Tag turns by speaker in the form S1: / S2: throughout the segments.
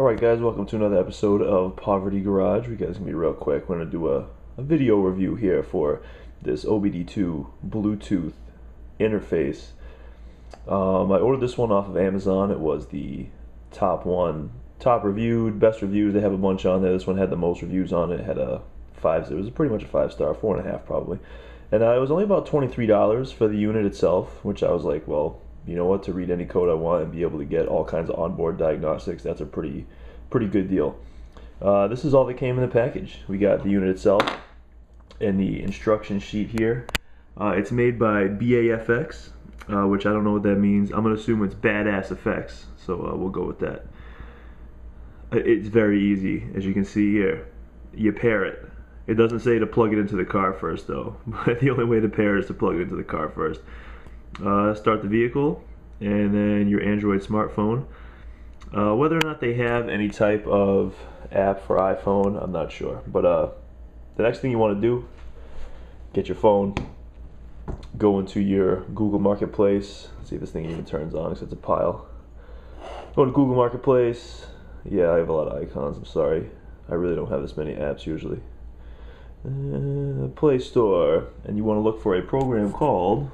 S1: Alright guys, welcome to another episode of Poverty Garage. We guys can be real quick. We're going to do a video review here for this OBD-II Bluetooth interface. I ordered this one off of Amazon. It was the top reviewed, best reviews. They have a bunch on there. This one had the most reviews on it. It had a 5. It was pretty much a 5-star, 4.5 probably. And it was only about $23 for the unit itself, which I was like, well, you know what, to read any code I want and be able to get all kinds of onboard diagnostics, that's a pretty good deal. This is all that came in the package. We got the unit itself and the instruction sheet here. It's made by BAFX, which I don't know what that means. I'm going to assume it's badass effects, so we'll go with that. It's very easy, as you can see here. You pair it. It doesn't say to plug it into the car first though, but the only way to pair is to plug it into the car first. Start the vehicle, and then your Android smartphone. Whether or not they have any type of app for iPhone, I'm not sure. But the next thing you want to do, get your phone, go into your Google Marketplace. Let's see if this thing even turns on because it's a pile. Go to Google Marketplace. Yeah, I have a lot of icons, I'm sorry. I really don't have this many apps usually. Play Store, and you want to look for a program called...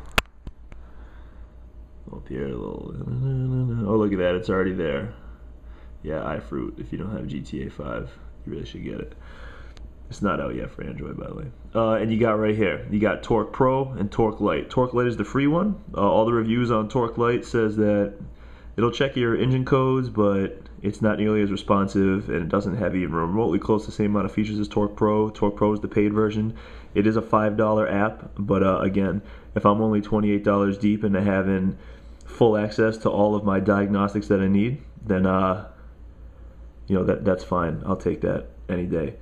S1: Up here, a little. Oh, look at that! It's already there. Yeah, iFruit. If you don't have GTA 5, you really should get it. It's not out yet for Android, by the way. And you got right here. You got Torque Pro and Torque Lite. Torque Lite is the free one. All the reviews on Torque Lite says that it'll check your engine codes, but it's not nearly as responsive, and it doesn't have even remotely close to the same amount of features as Torque Pro. Torque Pro is the paid version. It is a $5 app, but again, if I'm only $28 deep into having full access to all of my diagnostics that I need, then you know, that's fine. I'll take that any day.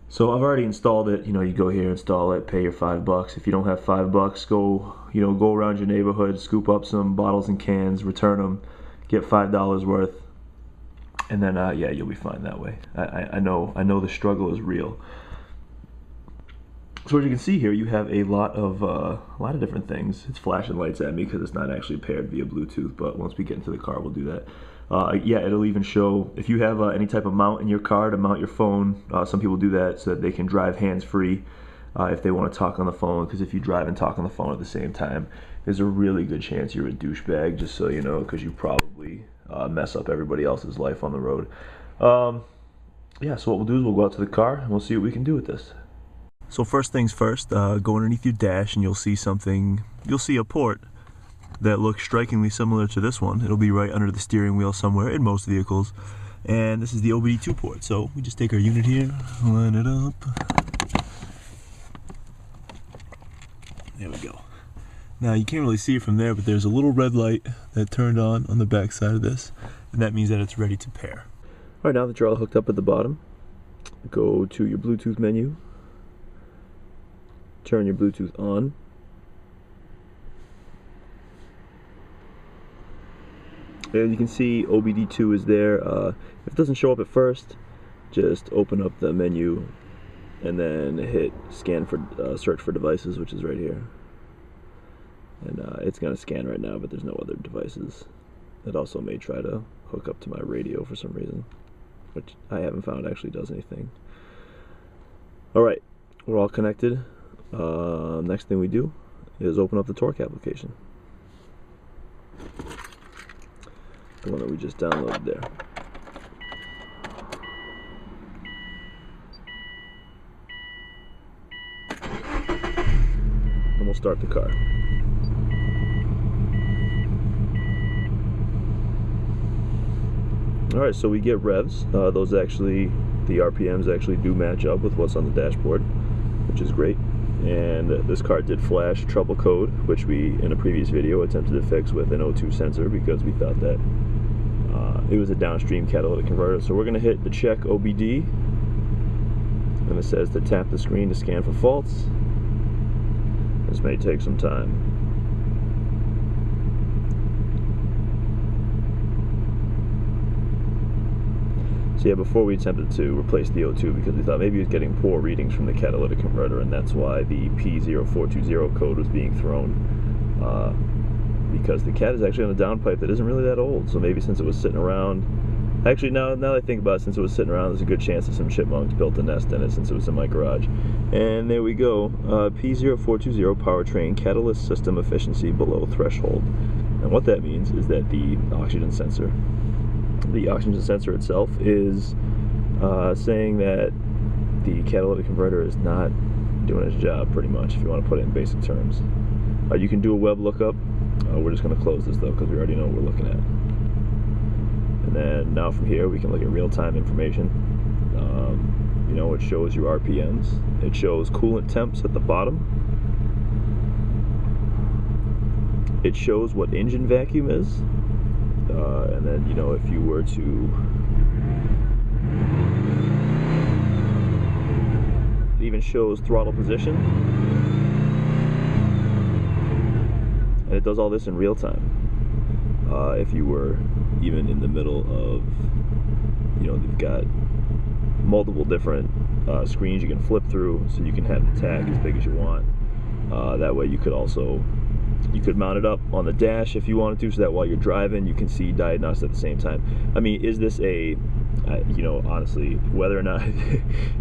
S1: So I've already installed it. You know, you go here, install it, pay your $5. If you don't have $5, go around your neighborhood, scoop up some bottles and cans, return them, get $5 worth, and then yeah, you'll be fine that way. I know the struggle is real. So as you can see here, you have a lot of different things. It's flashing lights at me because it's not actually paired via Bluetooth, but once we get into the car, we'll do that. Yeah, it'll even show if you have any type of mount in your car to mount your phone. Some people do that so that they can drive hands-free if they want to talk on the phone, because if you drive and talk on the phone at the same time, there's a really good chance you're a douchebag, just so you know, because you probably mess up everybody else's life on the road. Yeah, so what we'll do is we'll go out to the car and we'll see what we can do with this. So first things first, go underneath your dash and you'll see a port that looks strikingly similar to this one. It'll be right under the steering wheel somewhere in most vehicles. And this is the OBD-II port. So we just take our unit here, line it up. There we go. Now you can't really see it from there, but there's a little red light that turned on the back side of this, and that means that it's ready to pair. Alright, now that you're all hooked up at the bottom, go to your Bluetooth menu. Turn your Bluetooth on. And you can see OBD-II is there. If it doesn't show up at first, just open up the menu and then hit scan for search for devices, which is right here. And it's going to scan right now, but there's no other devices. It also may try to hook up to my radio for some reason, which I haven't found actually does anything. Alright, we're all connected. Next thing we do is open up the Torque application, the one that we just downloaded there. And we'll start the car. Alright, so we get revs. Those actually, the RPMs actually do match up with what's on the dashboard, which is great. And this car did flash trouble code, which we, in a previous video, attempted to fix with an O2 sensor because we thought that it was a downstream catalytic converter. So we're going to hit the check OBD, and it says to tap the screen to scan for faults. This may take some time. So yeah, before we attempted to replace the O2 because we thought maybe it was getting poor readings from the catalytic converter, and that's why the P0420 code was being thrown. Because the cat is actually on a downpipe that isn't really that old, so maybe since it was sitting around Actually, now that I think about it, since it was sitting around, there's a good chance that some chipmunks built a nest in it since it was in my garage. And there we go, P0420 powertrain catalyst system efficiency below threshold. And what that means is that the oxygen sensor itself is saying that the catalytic converter is not doing its job, pretty much, if you want to put it in basic terms. You can do a web lookup. We're just going to close this though, because we already know what we're looking at. And then now from here we can look at real-time information. You know, it shows your RPMs. It shows coolant temps at the bottom. It shows what engine vacuum is. And then, you know, if you were to, it even shows throttle position. And it does all this in real time. If you were even in the middle of, you know, they've got multiple different screens you can flip through, so you can have the tach as big as you want. That way you could mount it up on the dash if you wanted to, so that while you're driving you can see diagnosed at the same time. I mean, is this a, you know, honestly, whether or not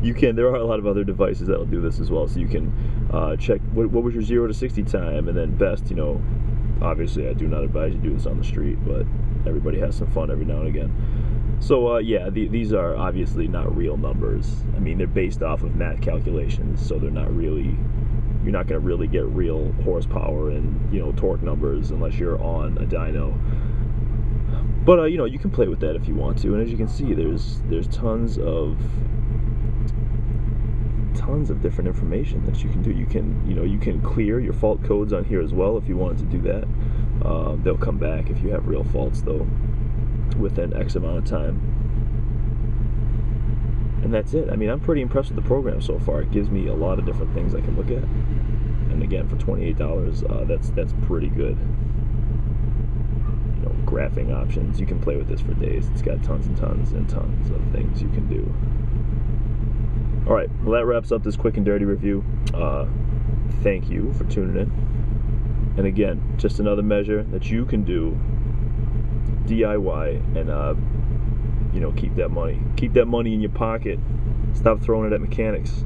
S1: you can, there are a lot of other devices that'll do this as well, so you can check what was your 0 to 60 time, and then best, you know, obviously I do not advise you do this on the street, but everybody has some fun every now and again. So yeah, these are obviously not real numbers. I mean, they're based off of math calculations, so they're not really, you're not going to really get real horsepower and, you know, torque numbers unless you're on a dyno. But you know, you can play with that if you want to, and as you can see, there's tons of different information that you can do. You can, you know, you can clear your fault codes on here as well if you wanted to do that. They'll come back if you have real faults though within X amount of time. And that's it. I mean, I'm pretty impressed with the program so far. It gives me a lot of different things I can look at. And again, for $28, that's pretty good. You know, graphing options. You can play with this for days. It's got tons and tons and tons of things you can do. All right, well, that wraps up this quick and dirty review. Thank you for tuning in. And again, just another measure that you can do DIY and you know, keep that money in your pocket. Stop throwing it at mechanics.